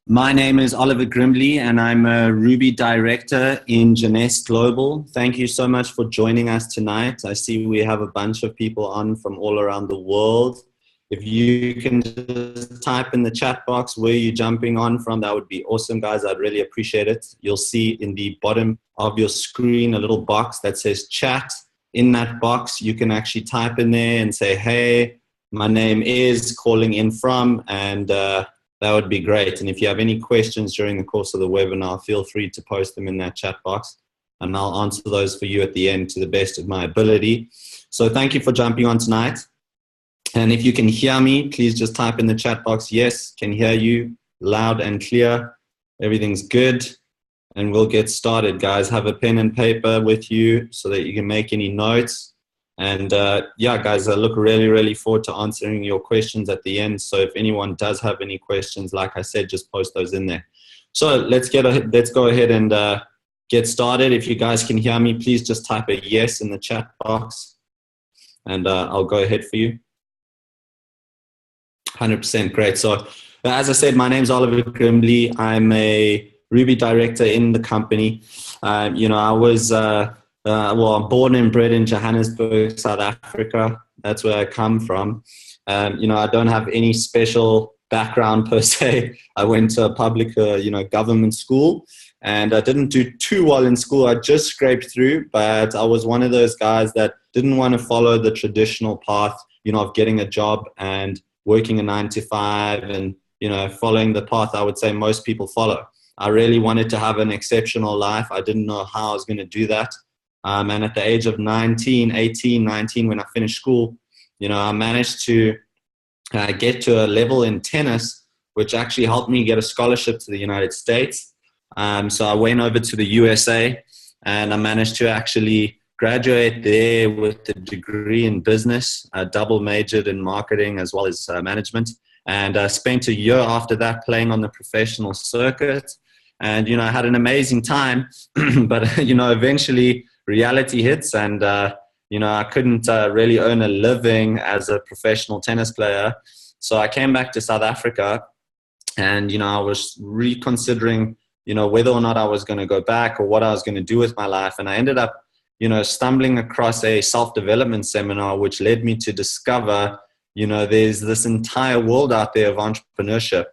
My name is Oliver Grimbly, and I'm a Ruby director in Janesse Global. Thank you so much for joining us tonight. I see we have a bunch of people on from all around the world. If you can just type in the chat box where you're jumping on from, that would be awesome, guys. I'd really appreciate it. You'll see in the bottom of your screen a little box that says chat. In that box, you can actually type in there and say, hey, my name is calling in from, and that would be great. And if you have any questions during the course of the webinar, feel free to post them in that chat box, and I'll answer those for you at the end to the best of my ability. So thank you for jumping on tonight. And if you can hear me, please just type in the chat box, yes, can hear you loud and clear. Everything's good. And we'll get started, guys. Have a pen and paper with you so that you can make any notes. And yeah, guys, I look really forward to answering your questions at the end. So if anyone does have any questions, like I said, just post those in there. So let's go ahead and get started. If you guys can hear me, please just type a yes in the chat box, and I'll go ahead for you. 100%, great. So as I said, my name is Oliver Grimbly. I'm a Ruby director in the company. I was I'm born and bred in Johannesburg, South Africa. That's where I come from. I don't have any special background per se. I went to a public, government school, and I didn't do too well in school. I just scraped through, but I was one of those guys that didn't want to follow the traditional path, of getting a job and working a 9 to 5 and, following the path I would say most people follow. I really wanted to have an exceptional life. I didn't know how I was going to do that. And at the age of 19, when I finished school, I managed to get to a level in tennis, which actually helped me get a scholarship to the United States. So I went over to the USA, and I managed to actually graduate there with a degree in business. I double majored in marketing as well as management. And I spent a year after that playing on the professional circuit. And, I had an amazing time, but, eventually reality hits, and, I couldn't really earn a living as a professional tennis player. So I came back to South Africa, and, I was reconsidering, whether or not I was going to go back or what I was going to do with my life. And I ended up, stumbling across a self-development seminar, which led me to discover, there's this entire world out there of entrepreneurship.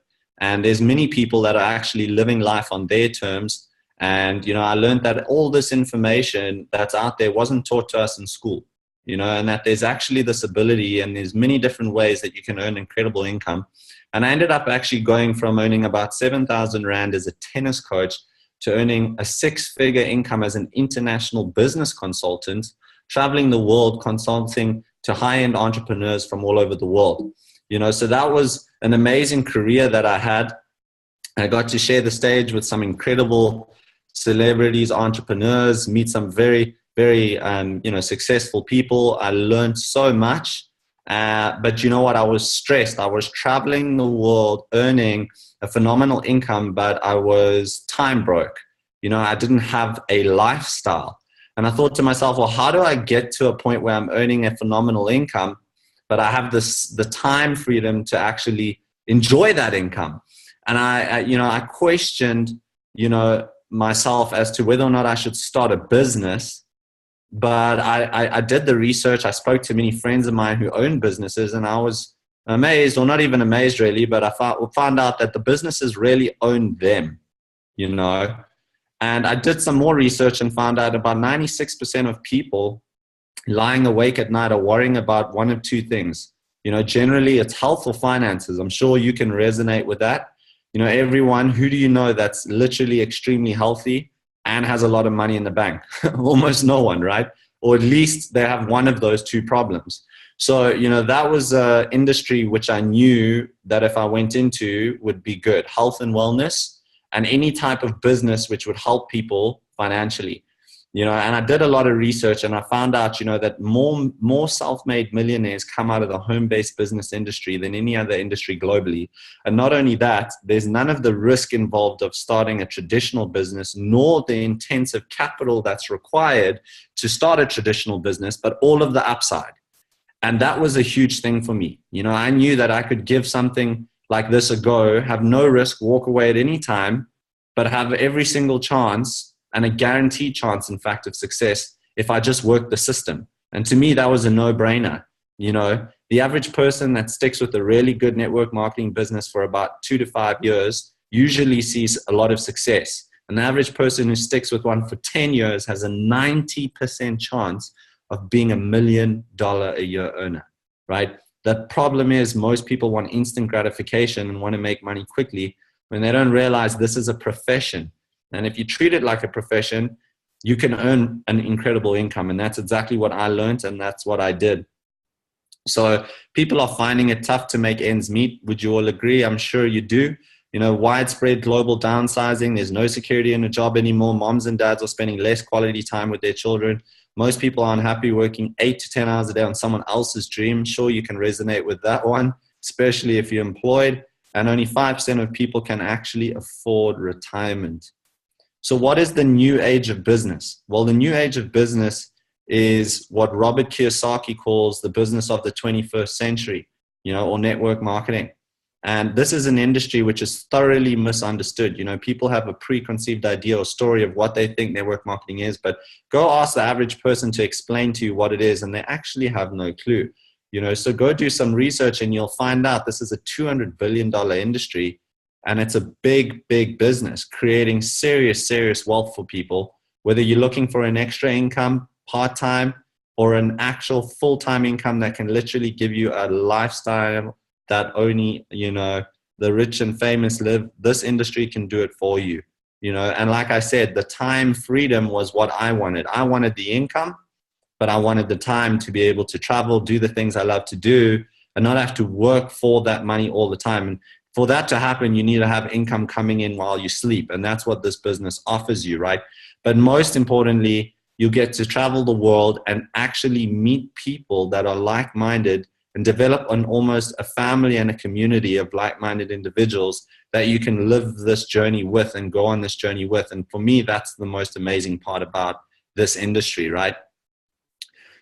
And there's many people that are actually living life on their terms. And, I learned that all this information that's out there wasn't taught to us in school, and that there's actually this ability, and there's many different ways that you can earn incredible income. And I ended up actually going from earning about 7,000 Rand as a tennis coach to earning a 6-figure income as an international business consultant, traveling the world, consulting to high-end entrepreneurs from all over the world. So that was an amazing career that I had. I got to share the stage with some incredible celebrities, entrepreneurs, meet some very successful people. I learned so much. But you know what? I was stressed. I was traveling the world, earning a phenomenal income, but I was time broke. I didn't have a lifestyle. And I thought to myself, well, how do I get to a point where I'm earning a phenomenal income, but I have the time freedom to actually enjoy that income? And I questioned, myself as to whether or not I should start a business. But I did the research. I spoke to many friends of mine who own businesses, and I was amazed, or not even amazed really, but I found out that the businesses really own them, And I did some more research and found out about 96% of people lying awake at night are worrying about one of two things. Generally it's health or finances. I'm sure you can resonate with that. Everyone, who do you know that's literally extremely healthy and has a lot of money in the bank? Almost no one, right? Or at least they have one of those two problems. So, that was an industry which I knew that if I went into would be good. Health and wellness, and any type of business which would help people financially. And I did a lot of research, and I found out, that more self-made millionaires come out of the home-based business industry than any other industry globally. And not only that, there's none of the risk involved of starting a traditional business, nor the intensive capital that's required to start a traditional business, but all of the upside. And that was a huge thing for me. I knew that I could give something like this a go, have no risk, walk away at any time, but have every single chance and a guaranteed chance, in fact, of success if I just work the system. And to me, that was a no-brainer. You know, the average person that sticks with a really good network marketing business for about 2 to 5 years usually sees a lot of success. An average person who sticks with one for 10 years has a 90% chance of being $1 million a year earner, right? The problem is most people want instant gratification and want to make money quickly when they don't realize this is a profession. And if you treat it like a profession, you can earn an incredible income. And that's exactly what I learned, and that's what I did. So people are finding it tough to make ends meet. Would you all agree? I'm sure you do. You know, widespread global downsizing. There's no security in a job anymore. Moms and dads are spending less quality time with their children. Most people are unhappy working 8 to 10 hours a day on someone else's dream. Sure, you can resonate with that one, especially if you're employed. And only 5% of people can actually afford retirement. So what is the new age of business? Well, the new age of business is what Robert Kiyosaki calls the business of the 21st century, you know, or network marketing. And this is an industry which is thoroughly misunderstood. You know, people have a preconceived idea or story of what they think network marketing is, but go ask the average person to explain to you what it is, and they actually have no clue. You know, so go do some research and you'll find out this is a $200 billion industry, and it's a big, big business creating serious, serious wealth for people, whether you're looking for an extra income, part-time, or an actual full-time income that can literally give you a lifestyle that only, you know, the rich and famous live. This industry can do it for you, you know. And like I said, the time freedom was what I wanted. I wanted the income, but I wanted the time to be able to travel, do the things I love to do, and not have to work for that money all the time. And for that to happen, you need to have income coming in while you sleep. And that's what this business offers you, right? But most importantly, you get to travel the world and actually meet people that are like-minded and develop an almost a family and a community of like-minded individuals that you can live this journey with and go on this journey with. And for me, that's the most amazing part about this industry, right?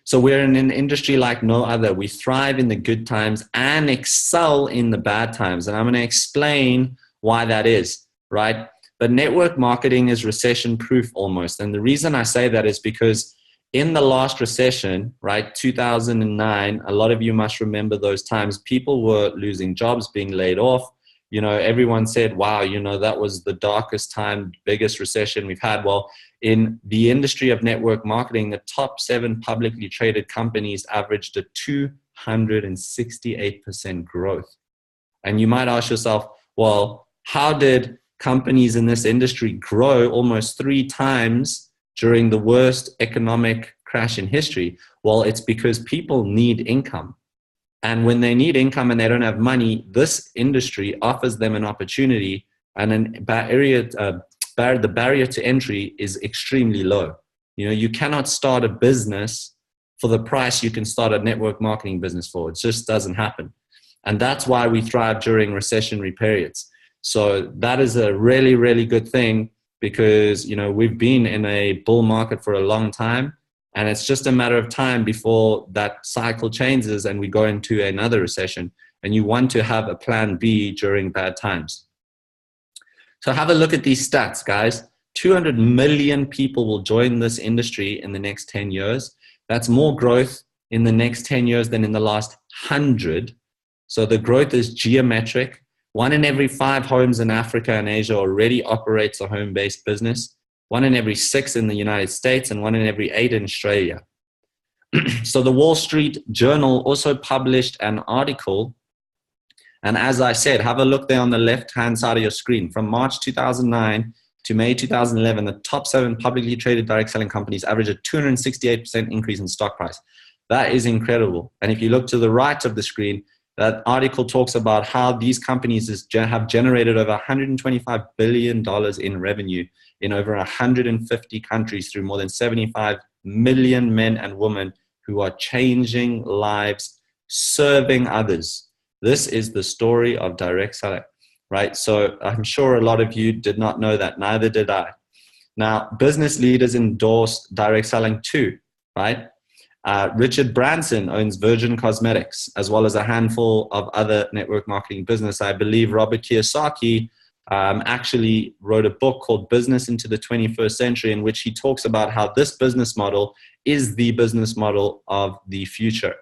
So we're in an industry like no other. We thrive in the good times and excel in the bad times. And I'm going to explain why that is, right? But network marketing is recession proof almost. And the reason I say that is because in the last recession, right, 2009, a lot of you must remember those times. People were losing jobs, being laid off. You know, everyone said, wow, you know, that was the darkest time, biggest recession we've had. Well, in the industry of network marketing, the top 7 publicly traded companies averaged a 268% growth. And you might ask yourself, well, how did companies in this industry grow almost 3 times during the worst economic crash in history? Well, it's because people need income. And when they need income and they don't have money, this industry offers them an opportunity, and the barrier to entry is extremely low. You know, you cannot start a business for the price you can start a network marketing business for. It just doesn't happen. And that's why we thrive during recessionary periods. So that is a really, really good thing, because, you know, we've been in a bull market for a long time, and it's just a matter of time before that cycle changes and we go into another recession. And you want to have a plan B during bad times. So have a look at these stats, guys. 200 million people will join this industry in the next 10 years. That's more growth in the next 10 years than in the last 100. So the growth is geometric. 1 in every 5 homes in Africa and Asia already operates a home-based business. 1 in every 6 in the United States, and 1 in every 8 in Australia. So the Wall Street Journal also published an article. And as I said, have a look there on the left-hand side of your screen. From March 2009 to May 2011, the top 7 publicly traded direct selling companies averaged a 268% increase in stock price. That is incredible. And if you look to the right of the screen, that article talks about how these companies have generated over $125 billion in revenue in over 150 countries through more than 75 million men and women who are changing lives, serving others. This is the story of direct selling, right? So I'm sure a lot of you did not know that. Neither did I. Now, business leaders endorse direct selling too, right? Richard Branson owns Virgin Cosmetics, as well as a handful of other network marketing business. I believe Robert Kiyosaki actually wrote a book called Business into the 21st Century, in which he talks about how this business model is the business model of the future,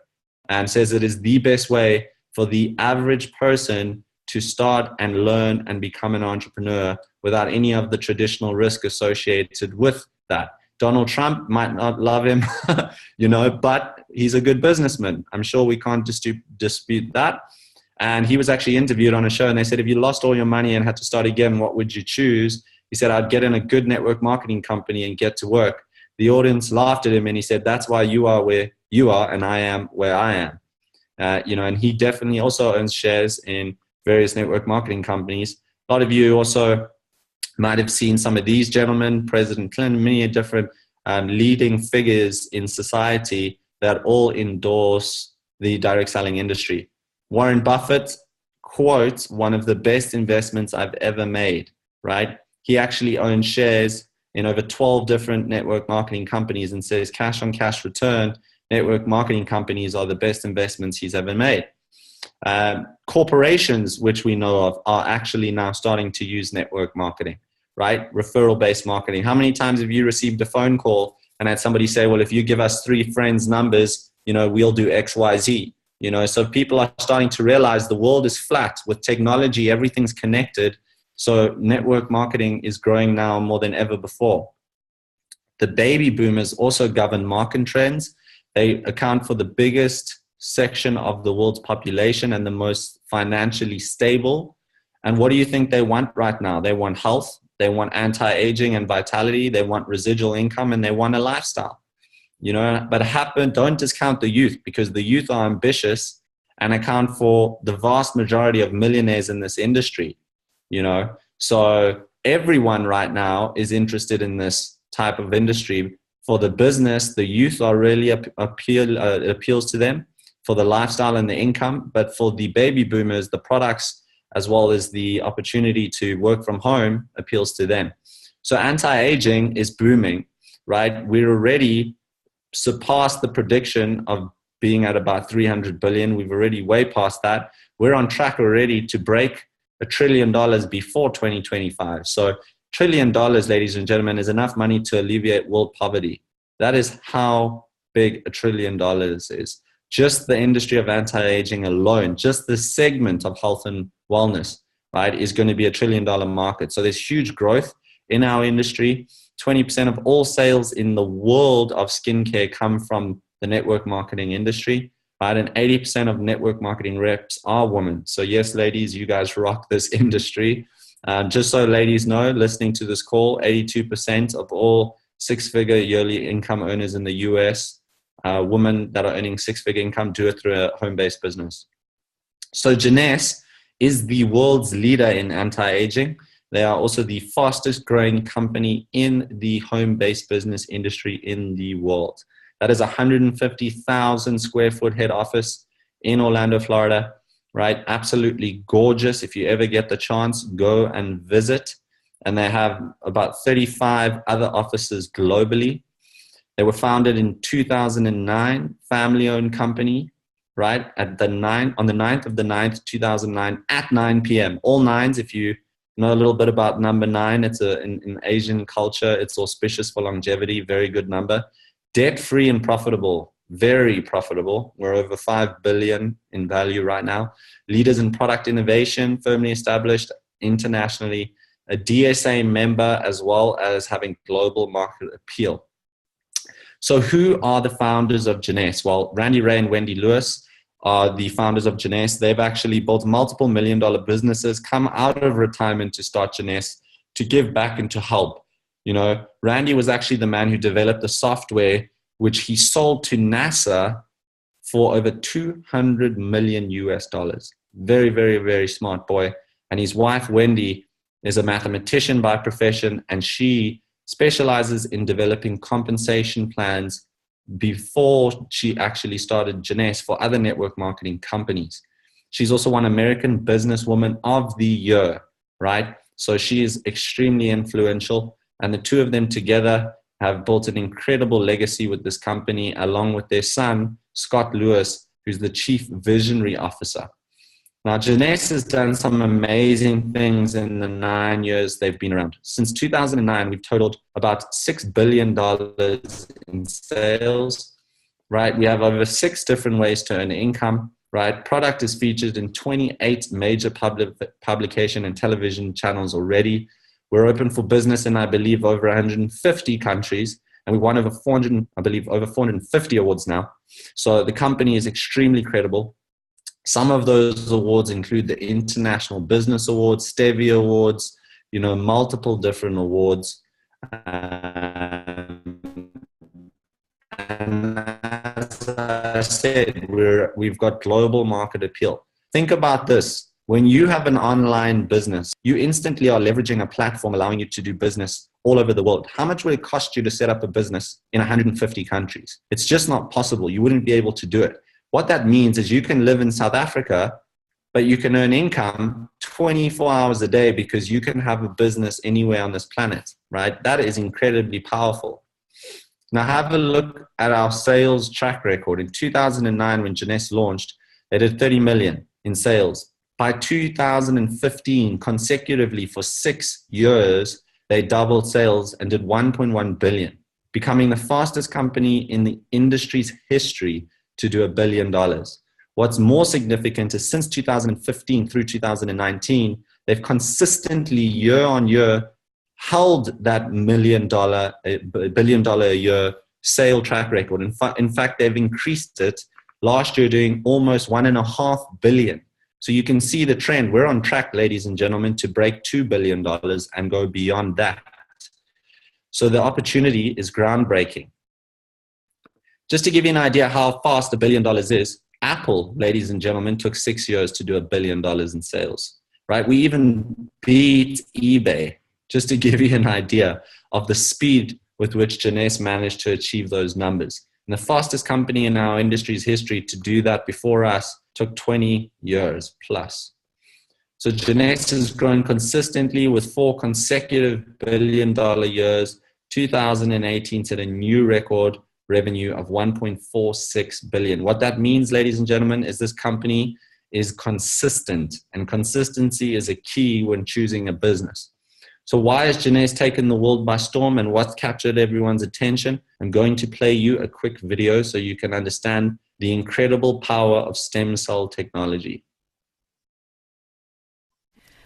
and says it is the best way for the average person to start and learn and become an entrepreneur without any of the traditional risk associated with that. Donald Trump might not love him, but he's a good businessman. I'm sure we can't dispute that. And he was actually interviewed on a show, and they said, if you lost all your money and had to start again, what would you choose? He said, I'd get in a good network marketing company and get to work. The audience laughed at him, and he said, that's why you are where you are and I am where I am. And he definitely also owns shares in various network marketing companies. A lot of you also might have seen some of these gentlemen, President Clinton, many different leading figures in society that all endorse the direct selling industry. Warren Buffett quotes one of the best investments I've ever made, right? He actually owns shares in over 12 different network marketing companies and says cash on cash return, network marketing companies are the best investments he's ever made. Corporations, which we know of, are actually now starting to use network marketing, right? Referral-based marketing. How many times have you received a phone call and had somebody say, well, if you give us 3 friends' numbers, we'll do X, Y, Z. So people are starting to realize the world is flat. With technology, everything's connected. So network marketing is growing now more than ever before. The baby boomers also govern market trends. They account for the biggest section of the world's population and the most financially stable. And what do you think they want right now? They want health, they want anti-aging and vitality, they want residual income, and they want a lifestyle. But don't discount the youth, because the youth are ambitious and account for the vast majority of millionaires in this industry. So everyone right now is interested in this type of industry. For the business, the youth are really appeals to them for the lifestyle and the income. But for the baby boomers, the products as well as the opportunity to work from home appeals to them. So anti-aging is booming, right? We're already surpassed the prediction of being at about 300 billion. We've already way past that. We're on track already to break $1 trillion before 2025. So $1 trillion, ladies and gentlemen, is enough money to alleviate world poverty. That is how big $1 trillion is. Just the industry of anti-aging alone, just the segment of health and wellness, right, is going to be $1 trillion market. So there's huge growth in our industry. 20% of all sales in the world of skincare come from the network marketing industry, right? And 80% of network marketing reps are women. So yes, ladies, you guys rock this industry. Just so ladies know, listening to this call, 82% of all 6-figure yearly income earners in the US, women that are earning 6-figure income, do it through a home-based business. So Jeunesse is the world's leader in anti-aging. They are also the fastest growing company in the home-based business industry in the world. That is a 150,000 square foot head office in Orlando, Florida, right? Absolutely gorgeous. If you ever get the chance, go and visit. And they have about 35 other offices globally. They were founded in 2009, family-owned company, right? On the 9th of the 9th, 2009, at 9 p.m. All nines, if you know a little bit about number 9, it's in Asian culture, it's auspicious for longevity, very good number. Debt-free and profitable, very profitable. We're over 5 billion in value right now. Leaders in product innovation, firmly established internationally, a DSA member, as well as having global market appeal. So who are the founders of Jeunesse? Well, Randy Ray and Wendy Lewis are the founders of Jeunesse. They've actually built multiple $1-million businesses, come out of retirement to start Jeunesse, to give back and to help. Randy was actually the man who developed the software which he sold to NASA for over $200 million US. Very, very, very smart boy. And his wife, Wendy, is a mathematician by profession, and she specializes in developing compensation plans before she actually started Jeunesse for other network marketing companies. She's also won American Businesswoman of the Year, right? So she is extremely influential, and the two of them together have built an incredible legacy with this company, along with their son, Scott Lewis, who's the Chief Visionary Officer. Now, Jeunesse has done some amazing things in the 9 years they've been around. Since 2009, we've totaled about $6 billion in sales, right? We have over 6 different ways to earn income, right? Product is featured in 28 major publication and television channels already. We're open for business in, I believe, over 150 countries, and we won over 400, I believe, over 450 awards now. So the company is extremely credible. Some of those awards include the International Business Awards, Stevie Awards, you know, multiple different awards. And as I said, we've got global market appeal. Think about this. When you have an online business, you instantly are leveraging a platform allowing you to do business all over the world. How much would it cost you to set up a business in 150 countries? It's just not possible. You wouldn't be able to do it. What that means is you can live in South Africa, but you can earn income 24 hours a day because you can have a business anywhere on this planet, right? That is incredibly powerful. Now have a look at our sales track record. In 2009, when Jeunesse launched, they did 30 million in sales. By 2015, consecutively for 6 years, they doubled sales and did 1.1 billion, becoming the fastest company in the industry's history to do $1 billion. What's more significant is since 2015 through 2019, they've consistently year on year held that $1 billion a year sale track record. In fact, they've increased it last year, doing almost $1.5 billion. So you can see the trend. We're on track, ladies and gentlemen, to break $2 billion and go beyond that. So the opportunity is groundbreaking. Just to give you an idea how fast $1 billion is, Apple, ladies and gentlemen, took 6 years to do $1 billion in sales, right? We even beat eBay, just to give you an idea of the speed with which Jeunesse managed to achieve those numbers. And the fastest company in our industry's history to do that before us took 20 years plus. So Jeunesse has grown consistently with 4 consecutive $1 billion years. 2018 set a new record revenue of 1.46 billion. What that means, ladies and gentlemen, is this company is consistent, and consistency is a key when choosing a business. So why has Jeunesse taken the world by storm, and what's captured everyone's attention? I'm going to play you a quick video so you can understand the incredible power of stem cell technology.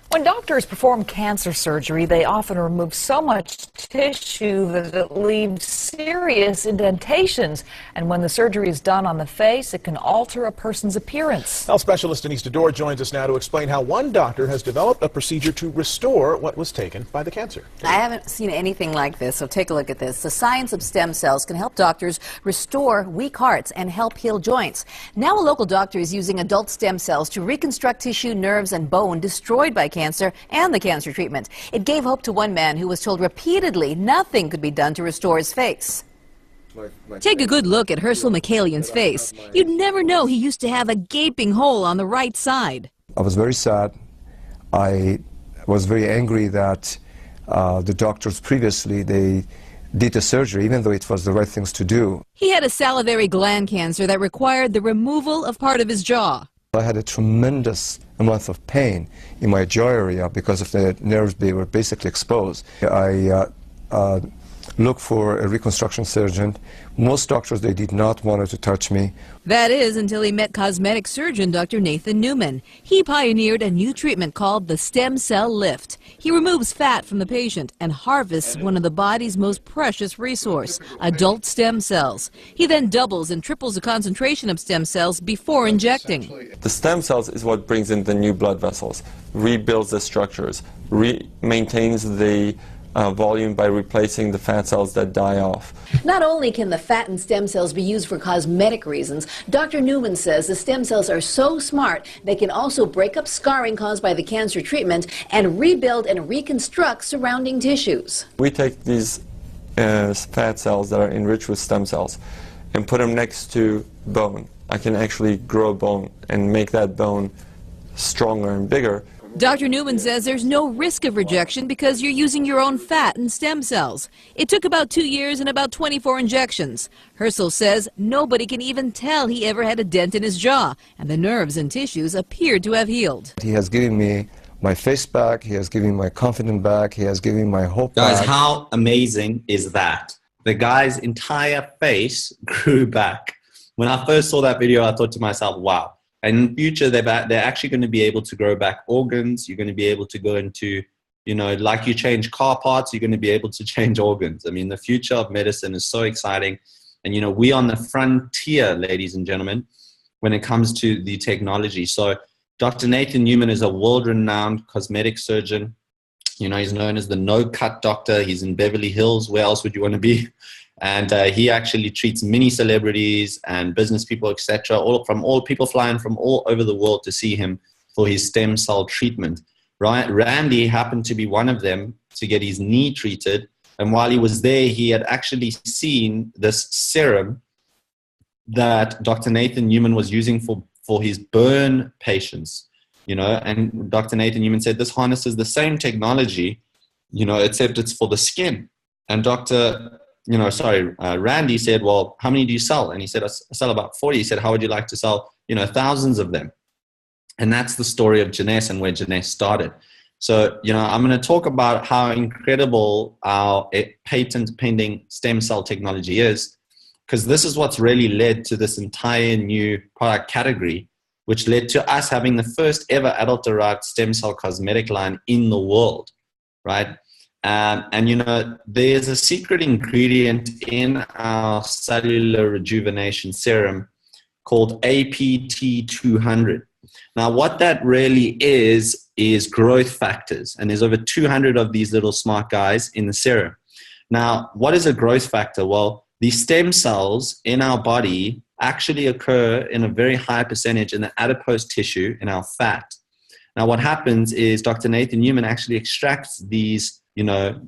When doctors perform cancer surgery, they often remove so much tissue that it leaves serious indentations. And when the surgery is done on the face, it can alter a person's appearance. Health specialist Denise DeDore joins us now to explain how one doctor has developed a procedure to restore what was taken by the cancer. I haven't seen anything like this, so take a look at this. The science of stem cells can help doctors restore weak hearts and help heal joints. Now a local doctor is using adult stem cells to reconstruct tissue, nerves, and bone destroyed by cancer and the cancer treatment. It gave hope to one man who was told repeatedly nothing could be done to restore his face. Take a good look at Herschel McCallian's face. You'd never know he used to have a gaping hole on the right side. I was very sad. I was very angry that the doctors previously, they did the surgery, even though it was the right things to do. He had a salivary gland cancer that required the removal of part of his jaw. I had a tremendous amount of pain in my jaw area because of the nerves. They were basically exposed. I looked for a reconstruction surgeon. Most doctors, they did not want to touch me. That is until he met cosmetic surgeon Dr. Nathan Newman. He pioneered a new treatment called the stem cell lift. He removes fat from the patient and harvests one of the body's most precious resource, adult stem cells. He then doubles and triples the concentration of stem cells before injecting. The stem cells is what brings in the new blood vessels, rebuilds the structures, maintains the volume by replacing the fat cells that die off. Not only can the fat and stem cells be used for cosmetic reasons, Dr. Newman says the stem cells are so smart they can also break up scarring caused by the cancer treatment and rebuild and reconstruct surrounding tissues. We take these fat cells that are enriched with stem cells and put them next to bone. I can actually grow bone and make that bone stronger and bigger. Dr. Newman says there's no risk of rejection because you're using your own fat and stem cells. It took about 2 years and about 24 injections. Herschel says nobody can even tell he ever had a dent in his jaw, and the nerves and tissues appeared to have healed. He has given me my face back, he has given me my confidence back, he has given me my hope Guys, back. how amazing is that? The guy's entire face grew back. When I first saw that video, I thought to myself, wow. And in the future, they're actually going to be able to grow back organs. You're going to be able to go into, you know, like you change car parts, you're going to be able to change organs. I mean, the future of medicine is so exciting. And, you know, we're on the frontier, ladies and gentlemen, when it comes to the technology. So Dr. Nathan Newman is a world-renowned cosmetic surgeon. You know, he's known as the no-cut doctor. He's in Beverly Hills. Where else would you want to be? And he actually treats many celebrities and business people, etc. All people flying from all over the world to see him for his stem cell treatment. Randy happened to be one of them to get his knee treated. And while he was there, he had actually seen this serum that Dr. Nathan Newman was using for his burn patients. You know, and Dr. Nathan Newman said this harnesses the same technology, you know, except it's for the skin. And Randy said, well, how many do you sell? And he said, I sell about 40. He said, how would you like to sell, you know, thousands of them? And that's the story of Jeunesse and where Jeunesse started. So, you know, I'm going to talk about how incredible our patent pending stem cell technology is, because this is what's really led to this entire new product category, which led to us having the first ever adult-derived stem cell cosmetic line in the world, right? And, you know, there's a secret ingredient in our cellular rejuvenation serum called APT200. Now, what that really is growth factors. And there's over 200 of these little smart guys in the serum. Now, what is a growth factor? Well, the stem cells in our body actually occur in a very high percentage in the adipose tissue in our fat. Now, what happens is Dr. Nathan Newman actually extracts these, you know,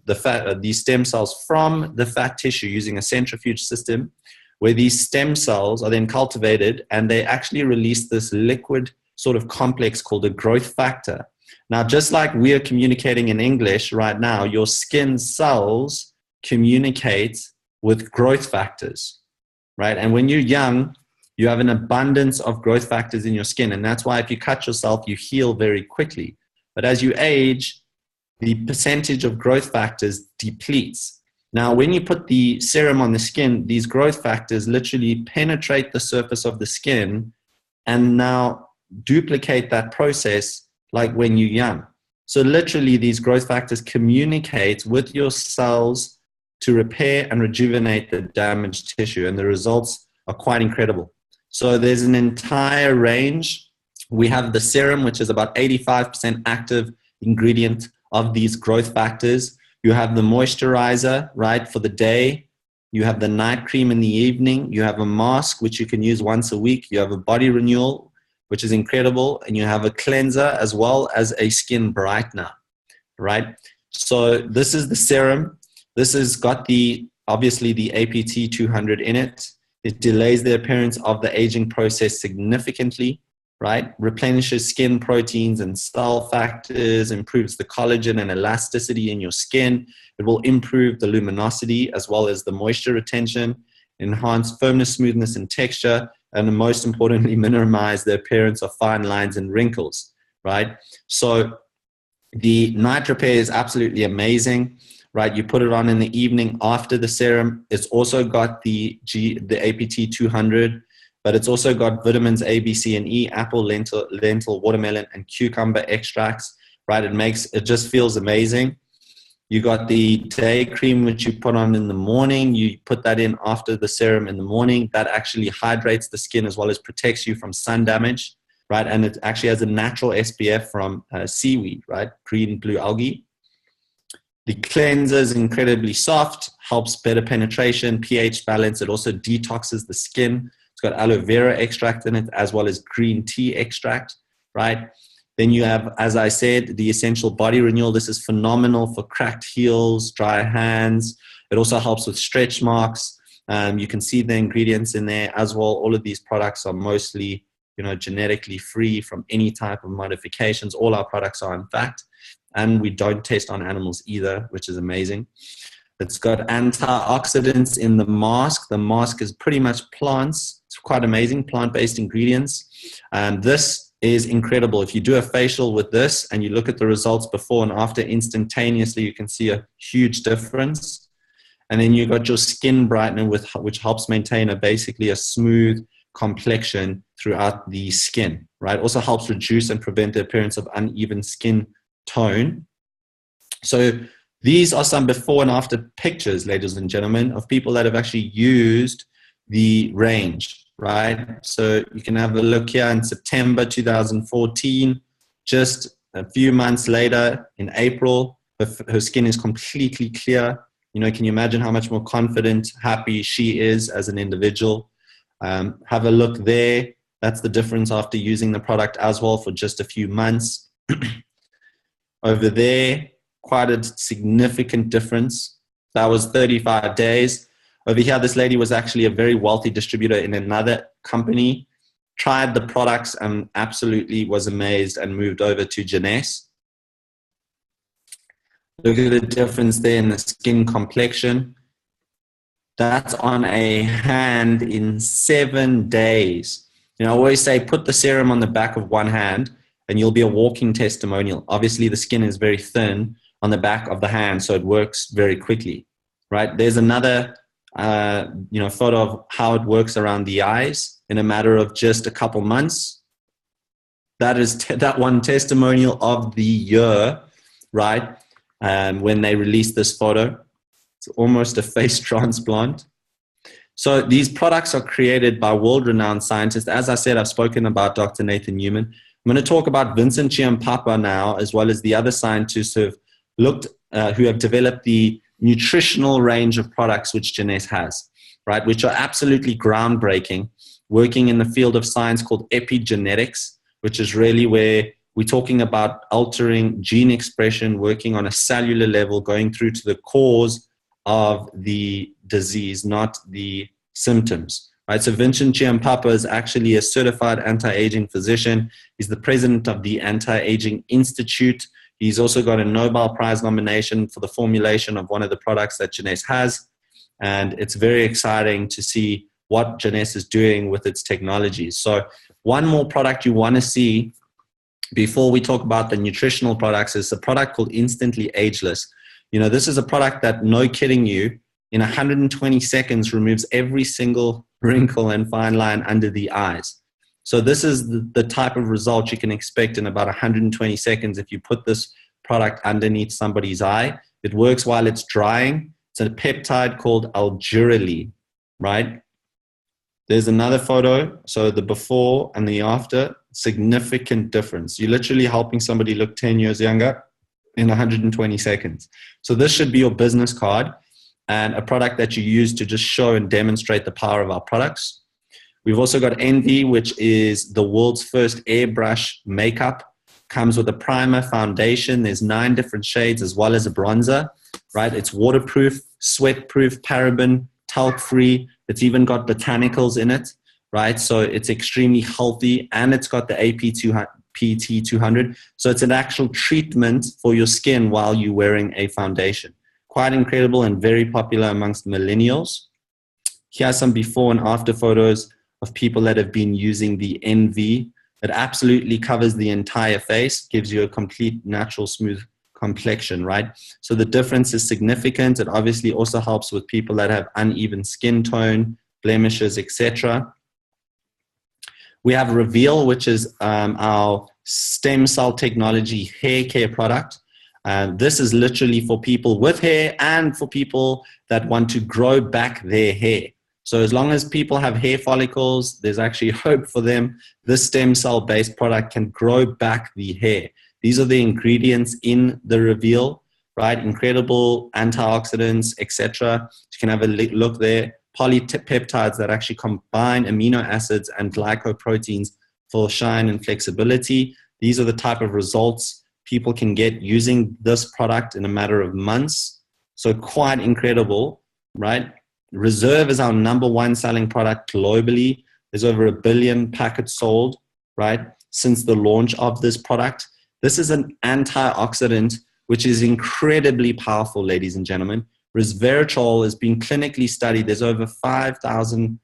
these stem cells from the fat tissue using a centrifuge system, where these stem cells are then cultivated and they actually release this liquid sort of complex called a growth factor. Now, just like we are communicating in English right now, your skin cells communicate with growth factors, right? And when you're young, you have an abundance of growth factors in your skin. And that's why if you cut yourself, you heal very quickly. But as you age, the percentage of growth factors depletes. Now, when you put the serum on the skin, these growth factors literally penetrate the surface of the skin and now duplicate that process like when you're young. So literally these growth factors communicate with your cells to repair and rejuvenate the damaged tissue, and the results are quite incredible. So there's an entire range. We have the serum, which is about 85% active ingredient of these growth factors. You have the moisturizer, right, for the day. You have the night cream in the evening. You have a mask, which you can use once a week. You have a body renewal, which is incredible. And you have a cleanser as well as a skin brightener, right? So this is the serum. This has got obviously the APT200 in it. It delays the appearance of the aging process significantly, right? Replenishes skin proteins and cell factors, improves the collagen and elasticity in your skin. It will improve the luminosity as well as the moisture retention, enhance firmness, smoothness, and texture, and most importantly, minimize the appearance of fine lines and wrinkles, right? So the night repair is absolutely amazing. Right, you put it on in the evening after the serum. It's also got the APT200, but it's also got vitamins A, B, C, and E, apple, lentil, watermelon, and cucumber extracts. Right, it just feels amazing. You got the day cream, which you put on in the morning. You put that in after the serum in the morning. That actually hydrates the skin as well as protects you from sun damage. Right, and it actually has a natural SPF from seaweed. Right, green blue algae. The cleanser is incredibly soft, helps better penetration, pH balance. It also detoxes the skin. It's got aloe vera extract in it as well as green tea extract, right? Then you have, as I said, the essential body renewal. This is phenomenal for cracked heels, dry hands. It also helps with stretch marks. You can see the ingredients in there as well. All of these products are mostly genetically free from any type of modifications. All our products are, in fact, and we don't test on animals either, which is amazing. It's got antioxidants in the mask. The mask is pretty much plants. It's quite amazing, plant-based ingredients. This is incredible. If you do a facial with this and you look at the results before and after, instantaneously, you can see a huge difference. And then you've got your skin brightener, which helps maintain basically a smooth complexion throughout the skin, right? Also helps reduce and prevent the appearance of uneven skin tone. So these are some before and after pictures, ladies and gentlemen, of people that have actually used the range, right? So you can have a look here in September 2014, just a few months later in April, her skin is completely clear. Can you imagine how much more confident, happy she is as an individual? Have a look there. That's the difference after using the product as well for just a few months. Over there, quite a significant difference. That was 35 days. Over here, this lady was actually a very wealthy distributor in another company, tried the products and absolutely was amazed and moved over to Jeunesse. Look at the difference there in the skin complexion. That's on a hand in 7 days. I always say put the serum on the back of one hand and you'll be a walking testimonial. Obviously, the skin is very thin on the back of the hand, so it works very quickly, right? There's another photo of how it works around the eyes in a matter of just a couple months. That is that one testimonial of the year, right? When they released this photo. It's almost a face transplant. So these products are created by world-renowned scientists. As I said, I've spoken about Dr. Nathan Newman. I'm going to talk about Vincent Chiampapa now, as well as the other scientists who have developed the nutritional range of products which Jeunesse has, right, which are absolutely groundbreaking, working in the field of science called epigenetics, which is really where we're talking about altering gene expression, working on a cellular level, going through to the cause of the disease, not the symptoms. Right, so Vincent Chiampapa is actually a certified anti-aging physician. He's the president of the Anti-Aging Institute. He's also got a Nobel Prize nomination for the formulation of one of the products that Jeunesse has. And it's very exciting to see what Jeunesse is doing with its technologies. So one more product you want to see before we talk about the nutritional products is a product called Instantly Ageless. This is a product that, no kidding you, in 120 seconds removes every single wrinkle and fine line under the eyes. So this is the type of result you can expect in about 120 seconds if you put this product underneath somebody's eye. It works while it's drying. It's a peptide called algiroli, right? There's another photo. So the before and the after, significant difference. You're literally helping somebody look 10 years younger in 120 seconds. So this should be your business card and a product that you use to just show and demonstrate the power of our products. We've also got Envy, which is the world's first airbrush makeup. Comes with a primer, foundation. There's 9 different shades as well as a bronzer, right? It's waterproof, sweat-proof, paraben, talc-free. It's even got botanicals in it, right? So it's extremely healthy, and it's got the PT200. So it's an actual treatment for your skin while you're wearing a foundation. Quite incredible and very popular amongst millennials. Here are some before and after photos of people that have been using the NV. It absolutely covers the entire face, gives you a complete natural smooth complexion, right? So the difference is significant. It obviously also helps with people that have uneven skin tone, blemishes, etc. We have Reveal, which is our stem cell technology hair care product. This is literally for people with hair and for people that want to grow back their hair. So as long as people have hair follicles, there's actually hope for them. This stem cell-based product can grow back the hair. These are the ingredients in the Reveal, right? Incredible antioxidants, etc. You can have a look there. Polypeptides that actually combine amino acids and glycoproteins for shine and flexibility. These are the type of results people can get using this product in a matter of months. So quite incredible, right? Reserve is our #1 selling product globally. There's over 1 billion packets sold right, since the launch of this product. This is an antioxidant, which is incredibly powerful, ladies and gentlemen. Resveratrol has been clinically studied. There's over 5,000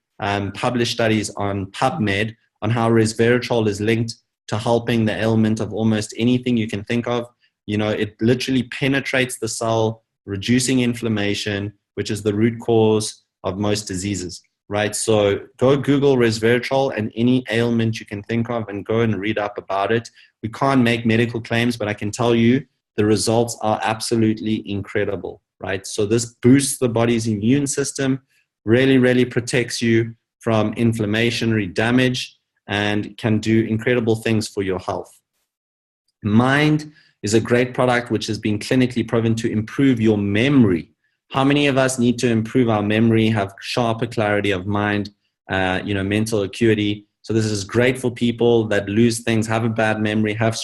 published studies on PubMed on how resveratrol is linked to helping the ailment of almost anything you can think of. You know, it literally penetrates the cell, reducing inflammation, which is the root cause of most diseases, right? So go Google resveratrol and any ailment you can think of and go and read up about it. We can't make medical claims, but I can tell you the results are absolutely incredible, right? So this boosts the body's immune system, really protects you from inflammatory damage, and can do incredible things for your health. Mind is a great product which has been clinically proven to improve your memory. How many of us need to improve our memory, have sharper clarity of mind, mental acuity? So this is great for people that lose things, have a bad memory, have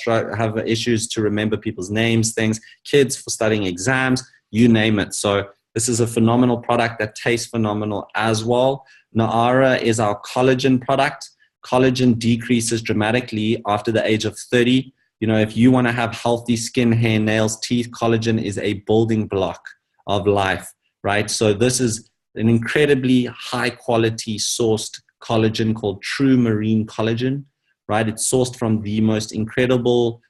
issues to remember people's names, things, kids for studying exams, you name it. So this is a phenomenal product that tastes phenomenal as well. Naara is our collagen product. Collagen decreases dramatically after the age of 30. You know, if you want to have healthy skin, hair, nails, teeth, collagen is a building block of life, right? So this is an incredibly high quality sourced collagen called true marine collagen, right? It's sourced from the most incredible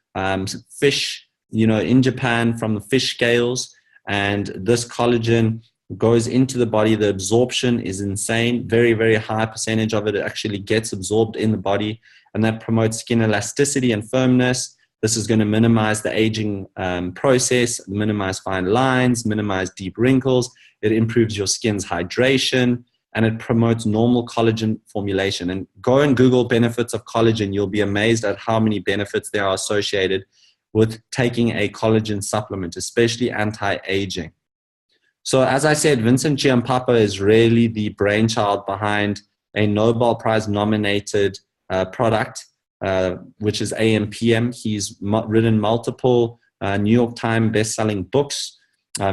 fish, in Japan, from the fish scales. And this collagen goes into the body. The absorption is insane. Very high percentage of it actually gets absorbed in the body, and that promotes skin elasticity and firmness. This is going to minimize the aging process, minimize fine lines, minimize deep wrinkles. It improves your skin's hydration, and it promotes normal collagen formulation. And go and Google benefits of collagen. You'll be amazed at how many benefits there are associated with taking a collagen supplement, especially anti-aging. So as I said, Vincent Giampapa is really the brainchild behind a Nobel Prize nominated product, which is AMPM. He's written multiple New York Times best-selling books.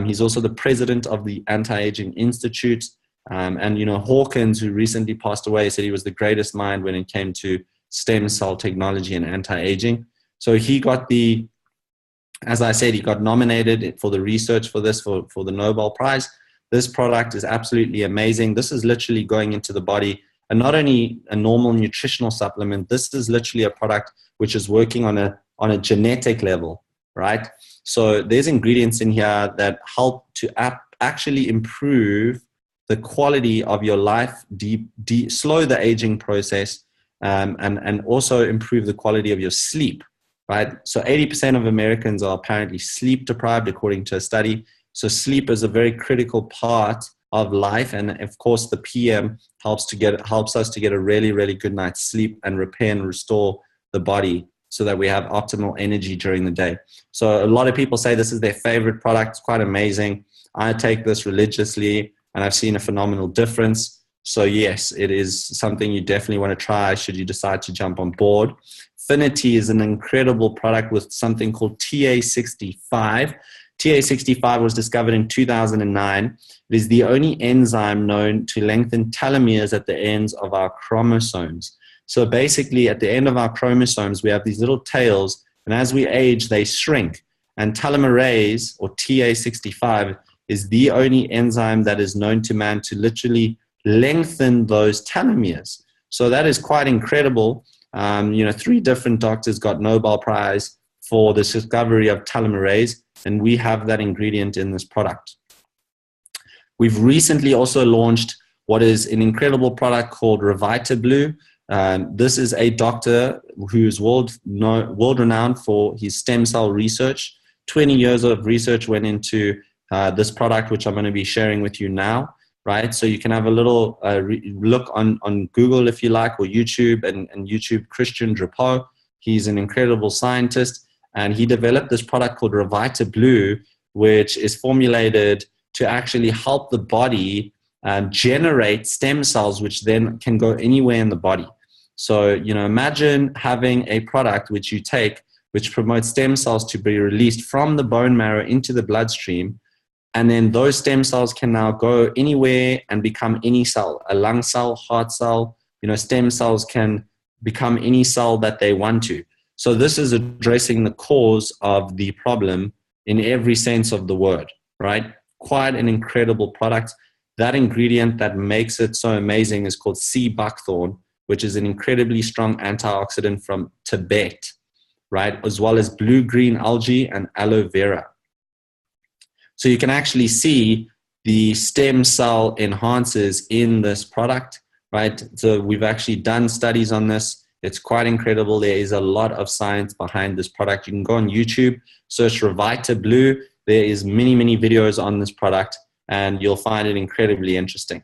He's also the president of the Anti-Aging Institute. And Hawkins, who recently passed away, said he was the greatest mind when it came to stem cell technology and anti-aging. So he got as I said, he got nominated for the research for this, for the Nobel Prize. This product is absolutely amazing. This is literally going into the body, and not only a normal nutritional supplement, this is literally a product which is working on a genetic level, right? So there's ingredients in here that help to actually improve the quality of your life, slow the aging process, and also improve the quality of your sleep. Right? So 80% of Americans are apparently sleep deprived, according to a study. So sleep is a very critical part of life. And of course, the PM helps us to get a really good night's sleep and repair and restore the body so that we have optimal energy during the day. So a lot of people say this is their favorite product. It's quite amazing. I take this religiously and I've seen a phenomenal difference. So yes, it is something you definitely want to try should you decide to jump on board. Finity is an incredible product with something called TA65. TA65 was discovered in 2009. It is the only enzyme known to lengthen telomeres at the ends of our chromosomes. So basically, at the end of our chromosomes, we have these little tails, and as we age, they shrink. And telomerase, or TA65, is the only enzyme that is known to man to literally lengthen those telomeres. So that is quite incredible. 3 different doctors got Nobel Prize for the discovery of telomerase, and we have that ingredient in this product. We've recently also launched what is an incredible product called Revita Blue. This is a doctor who's world-renowned for his stem cell research. 20 years of research went into this product, which I'm going to be sharing with you now. Right, so you can have a little look on Google if you like, or YouTube, and YouTube Christian Drapeau. He's an incredible scientist, and he developed this product called Revita Blue, which is formulated to actually help the body generate stem cells, which then can go anywhere in the body. So imagine having a product which you take, which promotes stem cells to be released from the bone marrow into the bloodstream. And then those stem cells can now go anywhere and become any cell, a lung cell, heart cell. Stem cells can become any cell that they want to. So this is addressing the cause of the problem in every sense of the word, right? Quite an incredible product. That ingredient that makes it so amazing is called sea buckthorn, which is an incredibly strong antioxidant from Tibet, right? As well as blue-green algae and aloe vera. So you can actually see the stem cell enhancers in this product, right? So we've actually done studies on this. It's quite incredible. There is a lot of science behind this product. You can go on YouTube, search Revita Blue. There is many, many videos on this product, and you'll find it incredibly interesting.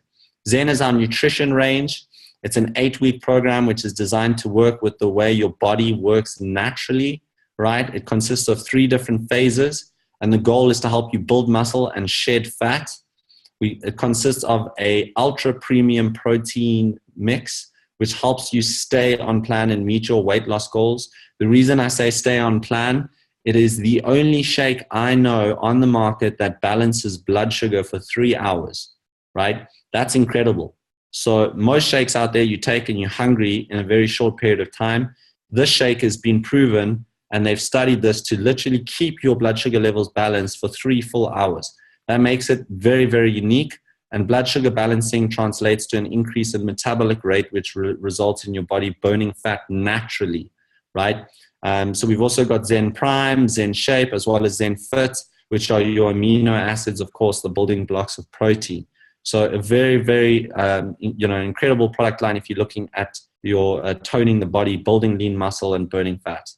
Zen is our nutrition range. It's an 8-week program which is designed to work with the way your body works naturally, right? It consists of 3 different phases, and the goal is to help you build muscle and shed fat. It consists of a ultra premium protein mix, which helps you stay on plan and meet your weight loss goals. The reason I say stay on plan, it is the only shake I know on the market that balances blood sugar for 3 hours, right? That's incredible. So most shakes out there you take and you're hungry in a very short period of time. This shake has been proven, and they've studied this, to literally keep your blood sugar levels balanced for 3 full hours. That makes it very, very unique. And blood sugar balancing translates to an increase in metabolic rate, which results in your body burning fat naturally, right? So we've also got Zen Prime, Zen Shape, as well as Zen Fit, which are your amino acids, of course, the building blocks of protein. So a very, very incredible product line if you're looking at your toning the body, building lean muscle, and burning fat.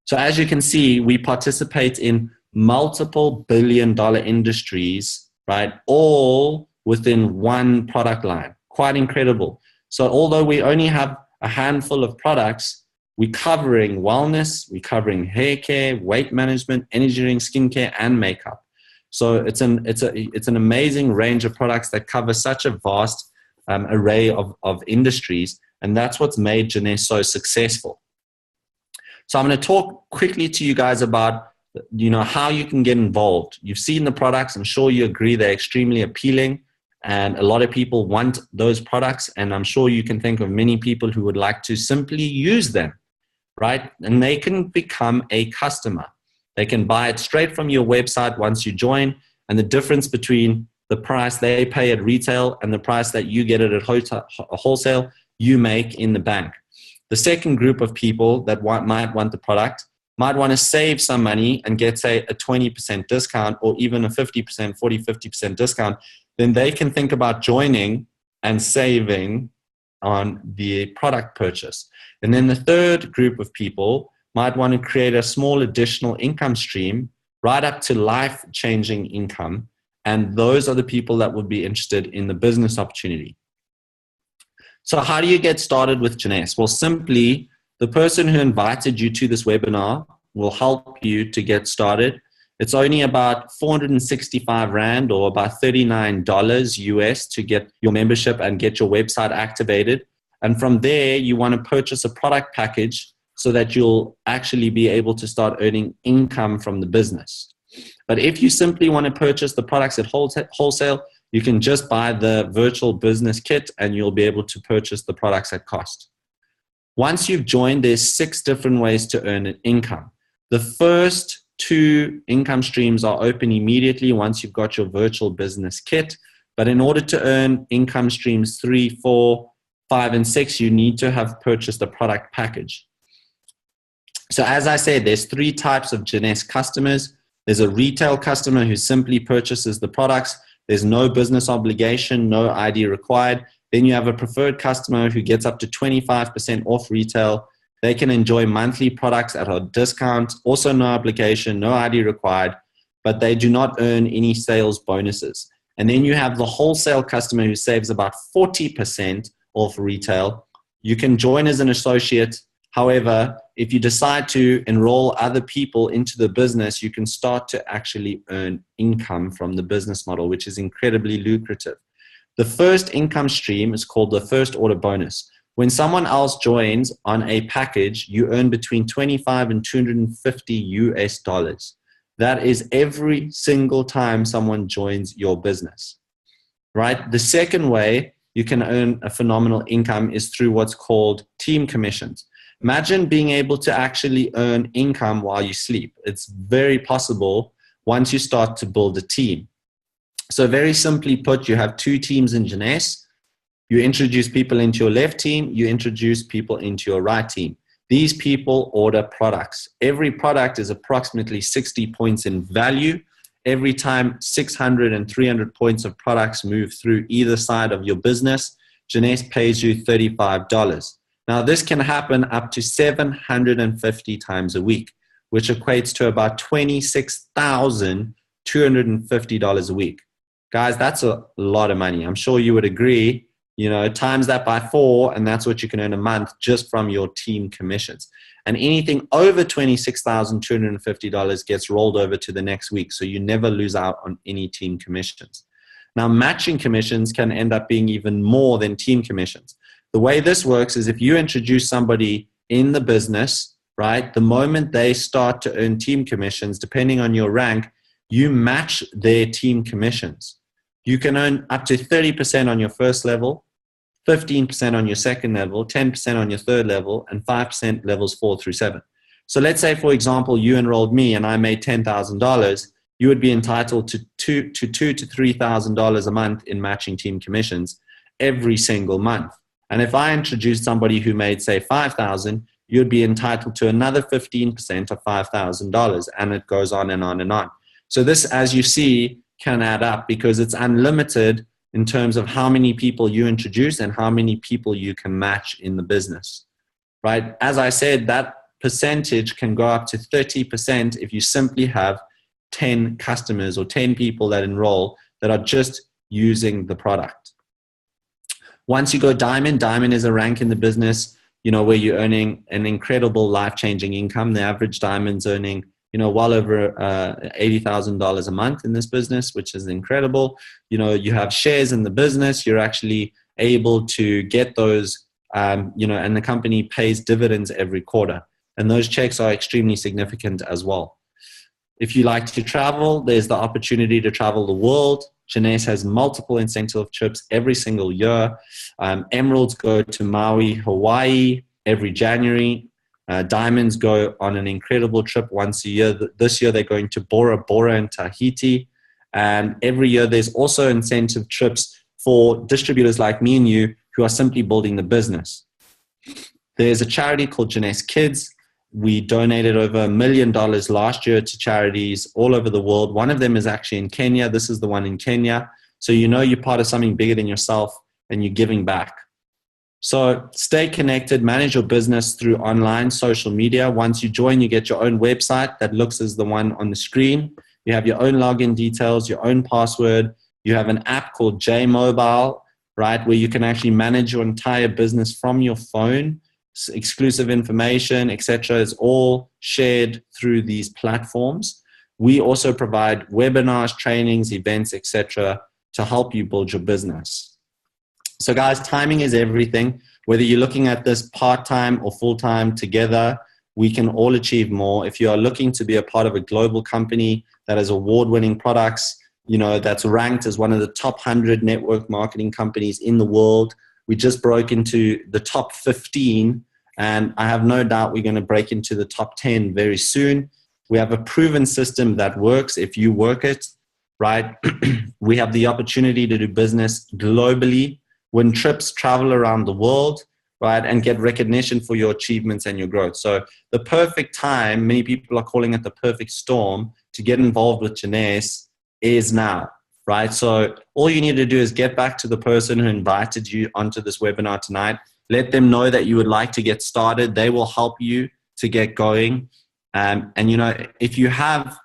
So as you can see, we participate in multiple billion-dollar industries, right? All within one product line. Quite incredible. So although we only have a handful of products, we're covering wellness, we're covering hair care, weight management, energy drink, skincare, and makeup. So it's an amazing range of products that cover such a vast array of industries, and that's what's made Jeunesse so successful. So I'm going to talk quickly to you guys about how you can get involved. You've seen the products. I'm sure you agree they're extremely appealing, and a lot of people want those products, and I'm sure you can think of many people who would like to simply use them, right? And they can become a customer. They can buy it straight from your website once you join, and the difference between the price they pay at retail and the price that you get it at wholesale, you make in the bank. The second group of people that might want the product might want to save some money and get, say, a 20% discount or even a 50%, 40, 50% discount. Then they can think about joining and saving on the product purchase. And then the third group of people might want to create a small additional income stream right up to life-changing income. And those are the people that would be interested in the business opportunity. So how do you get started with Jeunesse? Well, simply, the person who invited you to this webinar will help you to get started. It's only about 465 Rand or about $39 US to get your membership and get your website activated. And from there, you want to purchase a product package so that you'll actually be able to start earning income from the business. But if you simply want to purchase the products at wholesale, you can just buy the virtual business kit and you'll be able to purchase the products at cost. Once you've joined, there's 6 different ways to earn an income. The first 2 income streams are open immediately once you've got your virtual business kit. But in order to earn income streams 3, 4, 5, and 6, you need to have purchased a product package. So as I said, there's 3 types of Jeunesse customers. There's a retail customer who simply purchases the products. There's no business obligation, no ID required. Then you have a preferred customer who gets up to 25% off retail. They can enjoy monthly products at a discount, also no obligation, no ID required, but they do not earn any sales bonuses. And then you have the wholesale customer who saves about 40% off retail. You can join as an associate. However, if you decide to enroll other people into the business, you can start to actually earn income from the business model, which is incredibly lucrative. The first income stream is called the first order bonus. When someone else joins on a package, you earn between 25 and 250 US dollars. That is every single time someone joins your business, right? The second way you can earn a phenomenal income is through what's called team commissions. Imagine being able to actually earn income while you sleep. It's very possible once you start to build a team. So very simply put, you have two teams in Jeunesse. You introduce people into your left team, you introduce people into your right team. These people order products. Every product is approximately 60 points in value. Every time 600 and 300 points of products move through either side of your business, Jeunesse pays you $35. Now, this can happen up to 750 times a week, which equates to about $26,250 a week. Guys, that's a lot of money. I'm sure you would agree. You know, times that by 4, and that's what you can earn a month just from your team commissions. And anything over $26,250 gets rolled over to the next week, so you never lose out on any team commissions. Now, matching commissions can end up being even more than team commissions. The way this works is if you introduce somebody in the business, right, the moment they start to earn team commissions, depending on your rank, you match their team commissions. You can earn up to 30% on your first level, 15% on your second level, 10% on your third level, and 5% levels 4 through 7. So let's say, for example, you enrolled me and I made $10,000. You would be entitled to $2,000 to $3,000 a month in matching team commissions every single month. And if I introduced somebody who made, say, $5,000, you'd be entitled to another 15% of $5,000, and it goes on and on and on. So this, as you see, can add up because it's unlimited in terms of how many people you introduce and how many people you can match in the business, right? As I said, that percentage can go up to 30% if you simply have 10 customers or 10 people that enroll that are just using the product. Once you go diamond, diamond is a rank in the business, you know, where you're earning an incredible life-changing income. The average diamond's earning, you know, well over $80,000 a month in this business, which is incredible. You know, you have shares in the business. You're actually able to get those, you know, and the company pays dividends every quarter. And those checks are extremely significant as well. If you like to travel, there's the opportunity to travel the world. Jeunesse has multiple incentive trips every single year. Emeralds go to Maui, Hawaii every January. Diamonds go on an incredible trip once a year. This year they're going to Bora Bora and Tahiti. And every year there's also incentive trips for distributors like me and you who are simply building the business. There's a charity called Jeunesse Kids. We donated over $1 million last year to charities all over the world. One of them is actually in Kenya. This is the one in Kenya. So you know you're part of something bigger than yourself and you're giving back. So stay connected, manage your business through online social media. Once you join, you get your own website that looks as the one on the screen. You have your own login details, your own password. You have an app called J Mobile, right, where you can actually manage your entire business from your phone. Exclusive information, etc., is all shared through these platforms. We also provide webinars, trainings, events, etc., to help you build your business. So guys, timing is everything. Whether you're looking at this part-time or full-time together, we can all achieve more. If you are looking to be a part of a global company that has award-winning products, you know, that's ranked as one of the top 100 network marketing companies in the world, we just broke into the top 15, and I have no doubt we're going to break into the top 10 very soon. We have a proven system that works if you work it, right? We have the opportunity to do business globally, win trips, travel around the world, right? And get recognition for your achievements and your growth. So the perfect time, many people are calling it the perfect storm, to get involved with Jeunesse is now, right? So all you need to do is get back to the person who invited you onto this webinar tonight. Let them know that you would like to get started. They will help you to get going. And, you know, if you have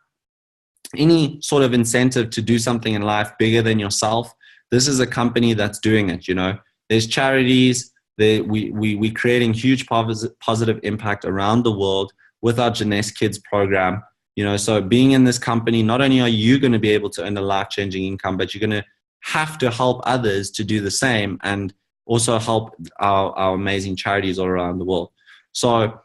any sort of incentive to do something in life bigger than yourself, this is a company that's doing it, you know. There's charities. We're creating huge positive impact around the world with our Jeunesse Kids program. You know, so being in this company, not only are you going to be able to earn a life-changing income, but you're going to have to help others to do the same and also help our amazing charities all around the world. So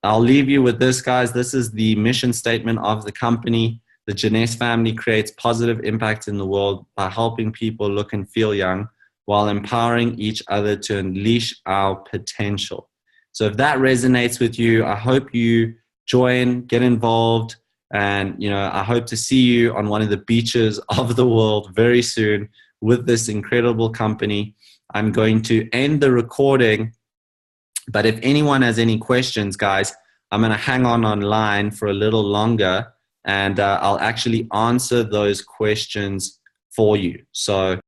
I'll leave you with this, guys. This is the mission statement of the company. The Jeunesse family creates positive impact in the world by helping people look and feel young while empowering each other to unleash our potential. So if that resonates with you, I hope you join, get involved, and I hope to see you on one of the beaches of the world very soon with this incredible company. I'm going to end the recording, but if anyone has any questions, guys, I'm going to hang on online for a little longer, and I'll actually answer those questions for you. So